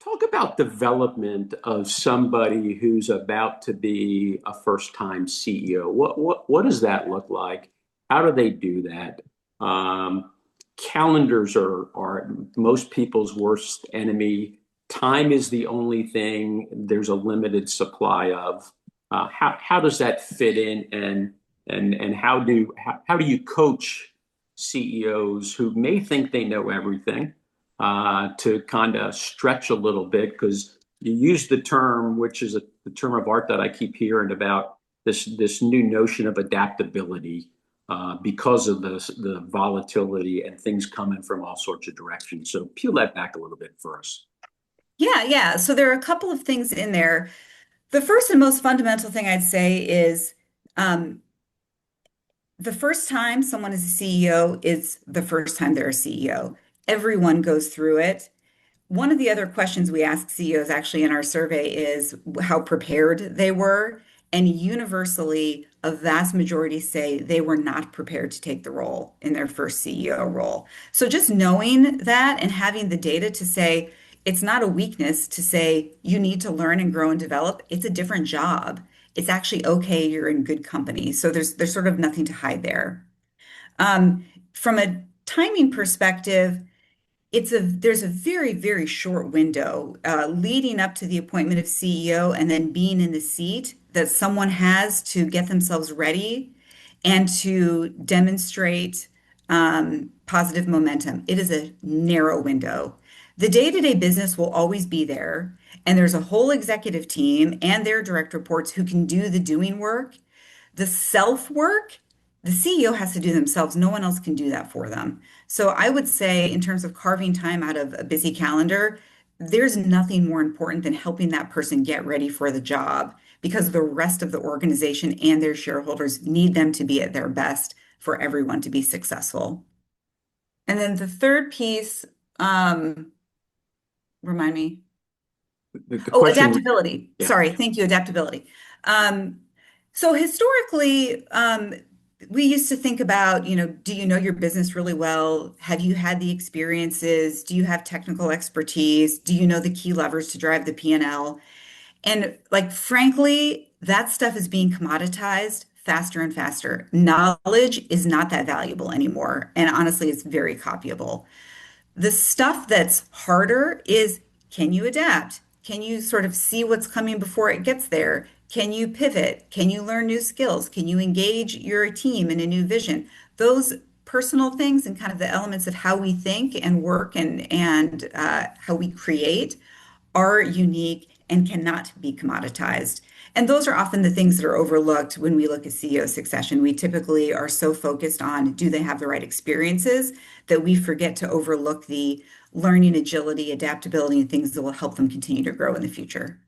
Talk about development of somebody who's about to be a first-time CEO. What does that look like? How do they do that? Um, Calendars are most people's worst enemy. Time is the only thing there's a limited supply of. How does that fit in, and how do you coach CEOs who may think they know everything, to kind of stretch a little bit, because you use the term, which is the term of art that I keep hearing about, this new notion of adaptability, because of the volatility and things coming from all sorts of directions. So peel that back a little bit for us. Yeah, yeah. So there are a couple of things in there. The first and most fundamental thing I'd say is um, the first time someone is a CEO is the first time they're a CEO. Everyone goes through it. One of the other questions we ask CEOs actually in our survey is how prepared they were. And universally, a vast majority say they were not prepared to take the role in their first CEO role. So just knowing that and having the data to say it's not a weakness to say you need to learn and grow and develop, it's a different job. It's actually okay, you're in good company. So there's sort of nothing to hide there. From a timing perspective, there's a very, very short window leading up to the appointment of CEO and then being in the seat that someone has to get themselves ready and to demonstrate positive momentum. It is a narrow window. The day-to-day business will always be there, and there's a whole executive team and their direct reports who can do the doing work. The self work, the CEO has to do themselves. No one else can do that for them. So I would say, in terms of carving time out of a busy calendar, there's nothing more important than helping that person get ready for the job because the rest of the organization and their shareholders need them to be at their best for everyone to be successful. And then the third piece, um, remind me. The Oh, question, adaptability. yeah. Sorry, thank you, adaptability. So historically, we used to think about, do you know your business really well? Have you had the experiences? Do you have technical expertise? Do you know the key levers to drive the P&L? And like, frankly, that stuff is being commoditized faster and faster. Knowledge is not that valuable anymore. And honestly, it's very copyable. The stuff that's harder is, can you adapt? Can you sort of see what's coming before it gets there? Can you pivot? Can you learn new skills? Can you engage your team in a new vision? Those personal things and kind of the elements of how we think and work and how we create are unique and cannot be commoditized. And those are often the things that are overlooked when we look at CEO succession. We typically are so focused on do they have the right experiences that we forget to overlook the learning agility, adaptability, and things that will help them continue to grow in the future.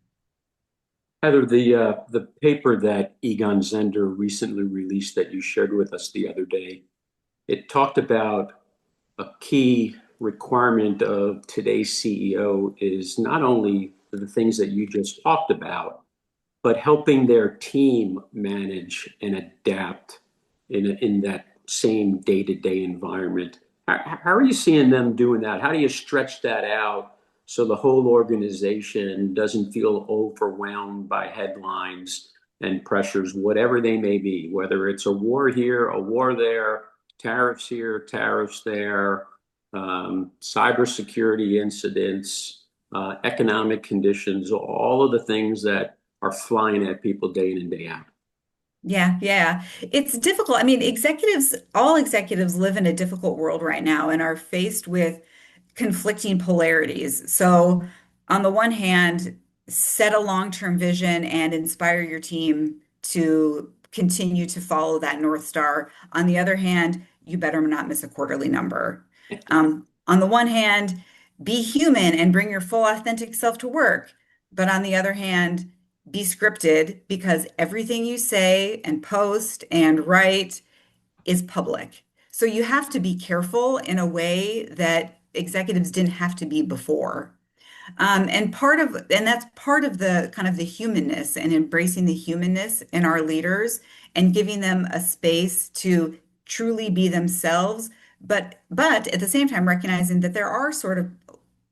Heather, the paper that Egon Zehnder recently released that you shared with us the other day, it talked about a key requirement of today's CEO is not only the things that you just talked about, but helping their team manage and adapt in that same day-to-day environment. How are you seeing them doing that? How do you stretch that out so the whole organization doesn't feel overwhelmed by headlines and pressures, whatever they may be, whether it's a war here, a war there, tariffs here, tariffs there, cybersecurity incidents, economic conditions, all of the things that are flying at people day in and day out. Yeah, yeah. It's difficult. I mean, all executives live in a difficult world right now and are faced with conflicting polarities. So, on the one hand, set a long-term vision and inspire your team to continue to follow that North Star. On the other hand, you better not miss a quarterly number. On the one hand, be human and bring your full authentic self to work. But on the other hand, be scripted because everything you say and post and write is public. So you have to be careful in a way that executives didn't have to be before. And that's part of the kind of the humanness and embracing the humanness in our leaders and giving them a space to truly be themselves, but at the same time recognizing that there are sort of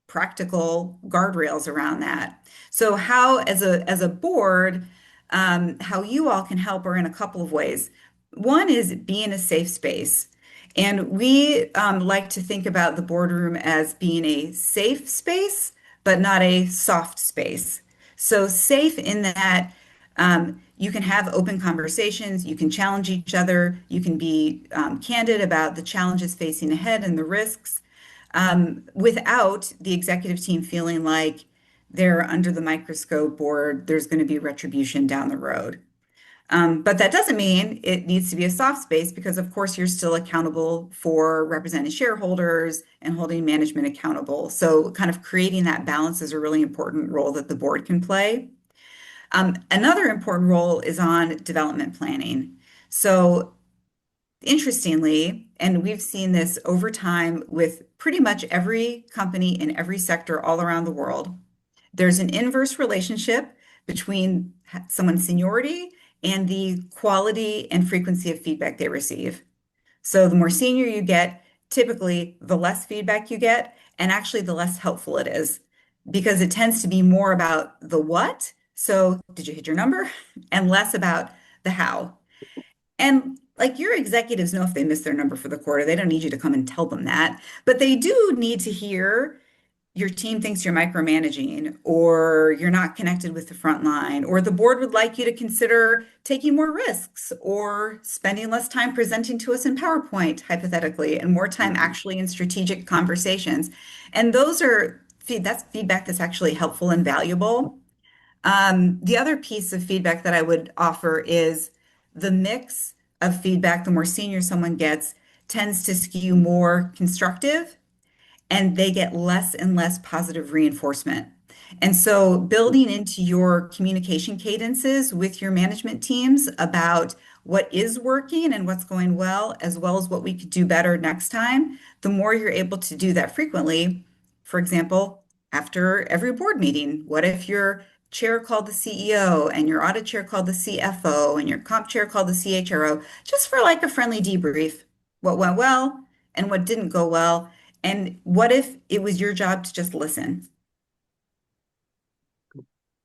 practical guardrails around that. So how, as a board, how you all can help are in a couple of ways. One is be in a safe space. And we like to think about the boardroom as being a safe space, but not a soft space. So safe in that you can have open conversations, you can challenge each other, you can be candid about the challenges facing ahead and the risks without the executive team feeling like they're under the microscope or there's going to be retribution down the road. But that doesn't mean it needs to be a soft space because, of course, you're still accountable for representing shareholders and holding management accountable. So, kind of creating that balance is a really important role that the board can play. Another important role is on development planning. So, interestingly, and we've seen this over time with pretty much every company in every sector all around the world, there's an inverse relationship between someone's seniority and the quality and frequency of feedback they receive. So the more senior you get, typically the less feedback you get, and actually the less helpful it is because it tends to be more about the what. So, did you hit your number? And less about the how. And like your executives know if they miss their number for the quarter, they don't need you to come and tell them that, but they do need to hear your team thinks you're micromanaging, or you're not connected with the front line, or the board would like you to consider taking more risks, or spending less time presenting to us in PowerPoint, hypothetically, and more time Mhm. actually in strategic conversations. And that's feedback that's actually helpful and valuable. The other piece of feedback that I would offer is the mix of feedback, the more senior someone gets, tends to skew more constructive and they get less and less positive reinforcement. And so, building into your communication cadences with your management teams about what is working and what's going well as what we could do better next time, the more you're able to do that frequently. For example, after every board meeting, what if your chair called the CEO and your audit chair called the CFO and your comp chair called the CHRO, just for like a friendly debrief? What went well and what didn't go well? And what if it was your job to just listen?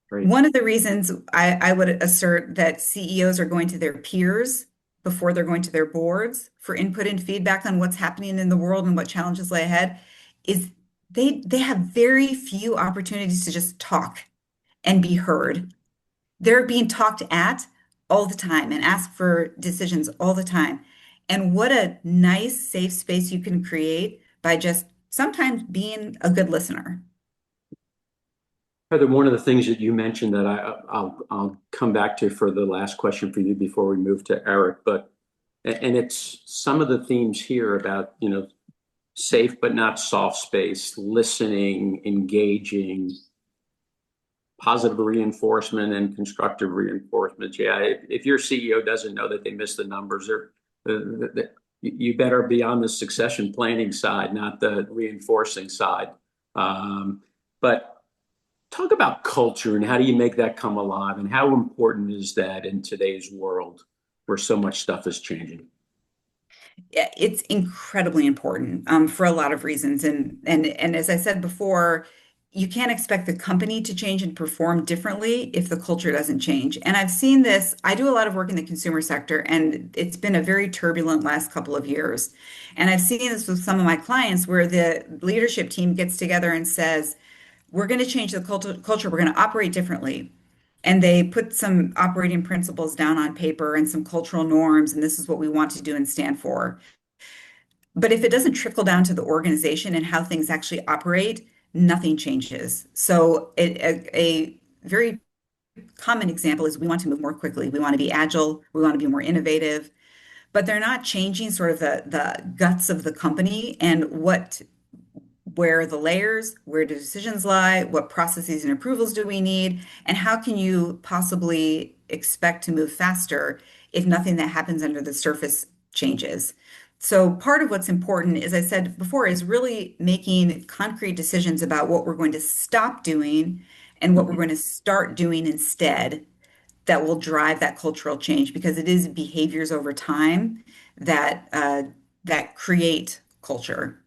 Great. One of the reasons I would assert that CEOs are going to their peers before they're going to their boards for input and feedback on what's happening in the world and what challenges lay ahead is they have very few opportunities to just talk and be heard. They're being talked at all the time and asked for decisions all the time. And what a nice, safe space you can create by just sometimes being a good listener. Heather, one of the things that you mentioned that I'll come back to for the last question for you before we move to Eric, but and it's some of the themes here about, safe but not soft space, listening, engaging, positive reinforcement and constructive reinforcement. Yeah, if your CEO doesn't know that they missed the numbers, or you better be on the succession planning side, not the reinforcing side. But talk about culture and how do you make that come alive, and how important is that in today's world where so much stuff is changing? Yeah, it's incredibly important for a lot of reasons. And as I said before, you can't expect the company to change and perform differently if the culture doesn't change. And I've seen this, I do a lot of work in the consumer sector, and it's been a very turbulent last couple of years. And I've seen this with some of my clients where the leadership team gets together and says, we're going to change the culture, we're going to operate differently. And they put some operating principles down on paper and some cultural norms, and this is what we want to do and stand for. But if it doesn't trickle down to the organization and how things actually operate, nothing changes. So a very common example is we want to move more quickly. We want to be agile. We want to be more innovative, but they're not changing sort of the guts of the company and where the layers, where do decisions lie, what processes and approvals do we need, and how can you possibly expect to move faster if nothing that happens under the surface changes? So part of what's important, as I said before, is really making concrete decisions about what we're going to stop doing and what we're Mhm. going to start doing instead that will drive that cultural change because it is behaviors over time that that create culture.